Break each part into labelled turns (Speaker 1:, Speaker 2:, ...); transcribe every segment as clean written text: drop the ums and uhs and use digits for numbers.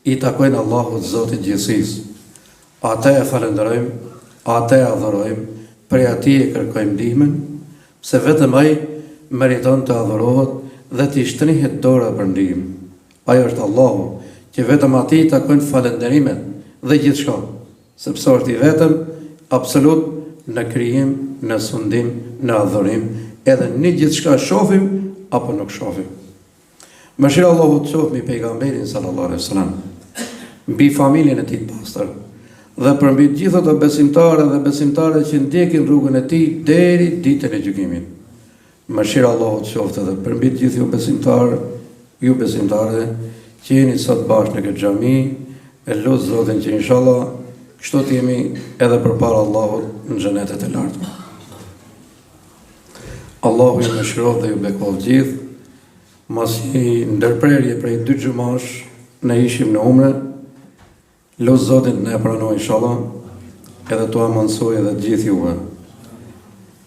Speaker 1: i takojnë Allahut Zotit gjithësisë. Ate e falenderojmë, ate e adhurojmë, prej atij e kërkojmë ndihmën, se vetëm ai meriton të adhurohet dhe t'i shtrihet dora për ndihmë. Ai është Allahu, që vetëm atij takojnë falenderimet dhe gjithçka, sepse është i vetëm absolut në krijim, në sundim, në adhurim, edhe në gjithçka shohim apo nuk shohim. Mëshira e Allahut qoftë mbi pejgamberin sallallahu alaihi wasallam, mbi familjen e tij të pastër, dhe përmbi të gjithë ato besimtarë dhe besimtare që ndjekin rrugën e tij deri ditën e gjykimit. Mëshira e Allahut qoftë edhe përmbi të gjithë ju besimtarë që jeni sot bashkë në këtë xhami, e lut Zotin që inshallah kështu të jemi edhe përpara Allahut në xhenetet e larta. Allahu ju mëshiroft dhe ju bekoft gjithë. Mos i ndërprerje prej 2 xumash ne ishim në umre. Lut Zotin ne pranoj inshallah, edhe t'u amansoj edhe gjithë juve.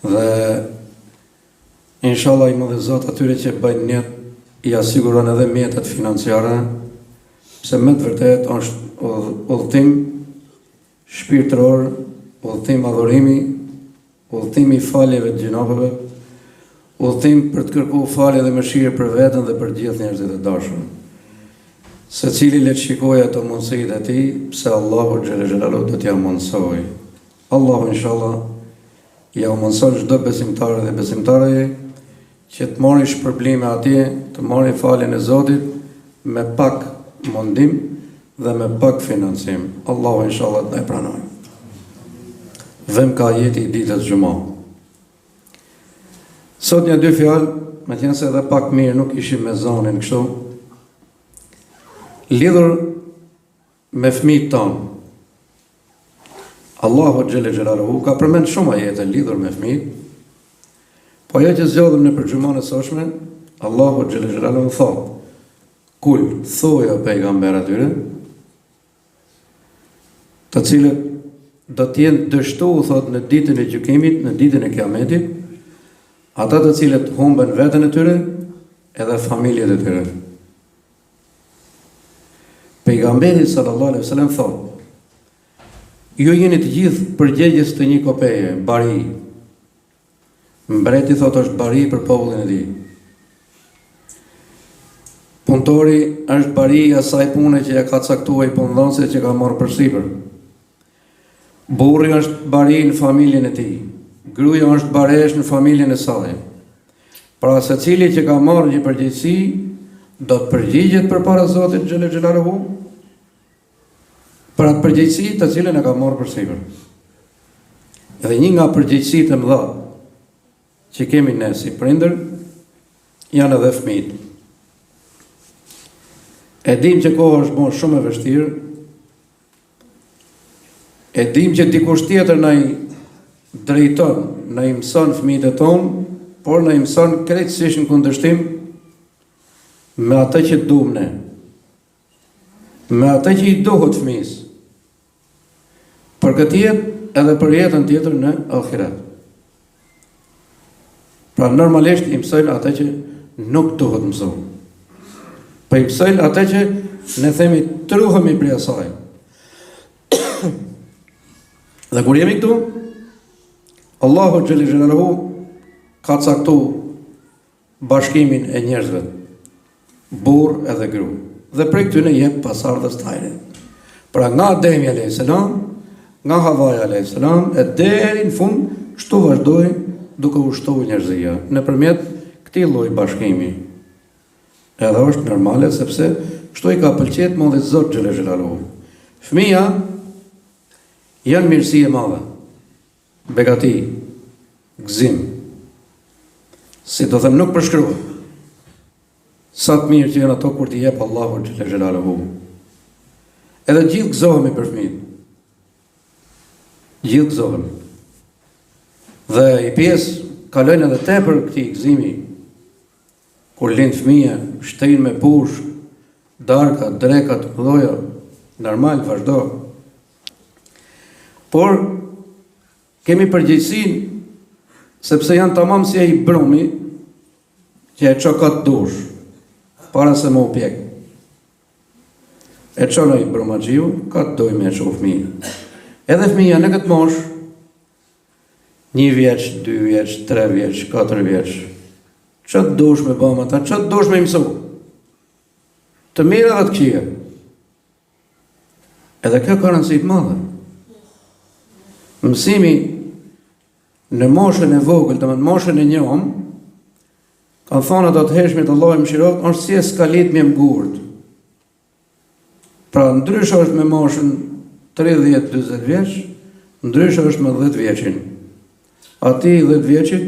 Speaker 1: Dhe inshallah i madhe Zot atyre që bëjnë njet, i asiguron edhe mjetet financiare, se me të vërtet është udhëtim shpirtëror, udhëtim adhurimi, udhëtim i faljeve të gjinopeve, udhëtim për të kërkuar falje dhe mëshirë për veten dhe për gjithë njerëzit e dashur. Secili le të shikojë ato mundësitë e tij, pse Allahu xhelle xhelalu do t'ia mundsoj. Allahu inshallah ja mundson çdo besimtar dhe besimtare që të marrë shpërblime atje, të marrë faljen e Zotit me pak mundim dhe me pak financim. Allahu inshallah të ne pranoj. Vëm ka jeti i ditës xumë. Sot një 2 fjalë, me qenë se edhe pak mirë nuk ishim me zonin kështu, lidhur me fëmijët tanë. Allahu xhelle xhelaluhu ka përmend shumë ajete lidhur me fëmijët. Po ajo që zgjodhëm në përgjumën e sotshme, Allahu xhelle xhelaluhu thotë: "Kul thuaj o pejgamber atyre, të cilët do të jenë dështuar thotë në ditën e gjykimit, në ditën e Kiametit, ata të cilët humben veten e tyre edhe familjet e tyre." Pejgamberi sallallahu alaihi wasallam thotë: "Ju jeni të gjithë përgjegjës të një kopeje, bari." Mbreti thotë është bari për popullin e tij. Punëtori është bari i asaj pune që ja ka caktuar i punëdhënësit që ka marrë përsipër. Burri është bari në familjen e tij. Gruaja është baresh në familjen e saj. Pra secili që ka marrë një përgjegjësi do të përgjigjet përpara Zotit xhelle xhelaluhu për atë përgjegjësi të cilën e ka marrë përsipër. Edhe një nga përgjegjësitë e mëdha që kemi ne si prindër janë edhe fëmijët. E dim që koha është bërë shumë e vështirë, e dim që dikush tjetër na i drejton, na i mëson fëmijët e tonë, por na i mëson krejtësisht në kundërshtim me atë që duam ne, me atë që i duhet fëmijës, për këtë jetë edhe për jetën tjetër në ahiret. Pra normalisht i mësojnë atë që nuk duhet mësojnë. Po i mësojnë atë që ne themi truhemi prej asaj. Dhe kur jemi këtu, Allahu xhelle xhelaluhu ka caktuar bashkimin e njerëzve, burr edhe gru. Dhe prej këtyne jep pasardhës tajre. Pra nga Ademi alayhis salam, nga Havaja alayhis salam, e deri në fund kështu vazhdoi duke ushtuar njerëzia nëpërmjet këtij lloji bashkimi. Edhe është normale sepse kështu i ka pëlqyer Madhi Zot xhelle xhelaluhu. Fëmia janë mirësi e madhe, begati, gëzim. Si do them nuk përshkruhet. Sa të mirë që janë ato kur t'i jep Allahu xhelle xhelaluhu. Edhe gjithë gëzohemi për fëmijët. Gjithë gëzohemi. Dhe i pjesë kalojnë edhe tepër këtij gëzimi. Kur lind fëmia, shtrin me push, darka, dreka të mëdha, normal vazhdo. Por kemi përgjegjësinë sepse janë tamam si ai brumi që e çokat dush para se më u pjek. e çonoi Brumaxhiu, ka të dojë me shoh fëmijën. Edhe fëmija në këtë mosh, 1 vjeç, 2 vjeç, 3 vjeç, 4 vjeç, që të dosh me bëma ta, që të dosh me mësu, të mira dhe të këqija. Edhe kjo ka rëndësi të madhe. Mësimi në moshën e vogël, të më në moshën e njom, ka thonë ato të hershme të Allahu mëshiroft, është si e skalit me mgurt. Pra ndryshë është me moshën 30-40 vjeç, ndryshë është me 10 vjeçin. Ati 10 vjeçit,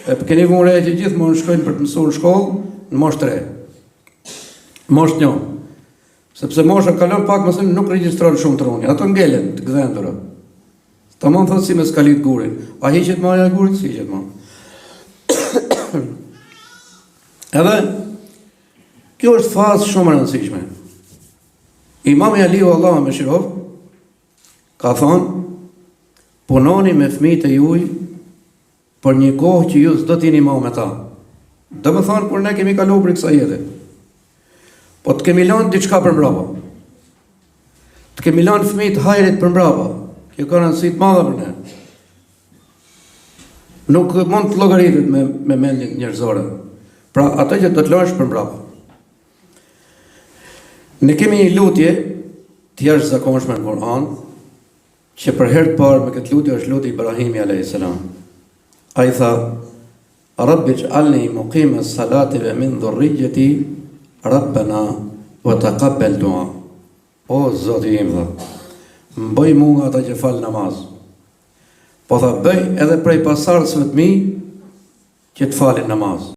Speaker 1: e keni vënë re që gjithmonë shkojnë për të mësuar në shkollë në moshë 3. Moshë 1. Sepse mosha kalon pak më thënë nuk regjistron shumë truni, ato ngelen të gdhendura. Ta mund thotë si me skalit gurin. A hiqet marja e gurit? Si hiqet marja. Edhe, kjo është fazë shumë e rëndësishme. Imam Aliu Allahu mëshiroft ka thonë, punoni me fëmijët e juaj për një kohë që ju s'do t'jeni më me ta. Do më thonë, kur ne kemi kalu për kësa jete. Po të kemi lanë diçka për mbrapa. Të kemi lanë fëmijët hajrit për mbrapa. Kjo ka rëndësi të madhe për ne. Nuk mund të llogaritet me mendjen njerëzore. Pra, ato që do të lësh për mbrapa. Ne kemi një lutje të jashtëzakonshme në Kur'an, që për herë të parë me këtë lutje është lutja Ibrahimi alayhis salam. Ai tha: "Rabbi ij'alni muqima as-salati wa min dhurriyyati Rabbana wa taqabbal du'a." O Zoti im, tha, mbëj mua nga ata që fal namaz. Po tha, bëj edhe prej pasardhësve të mi që të falin namaz.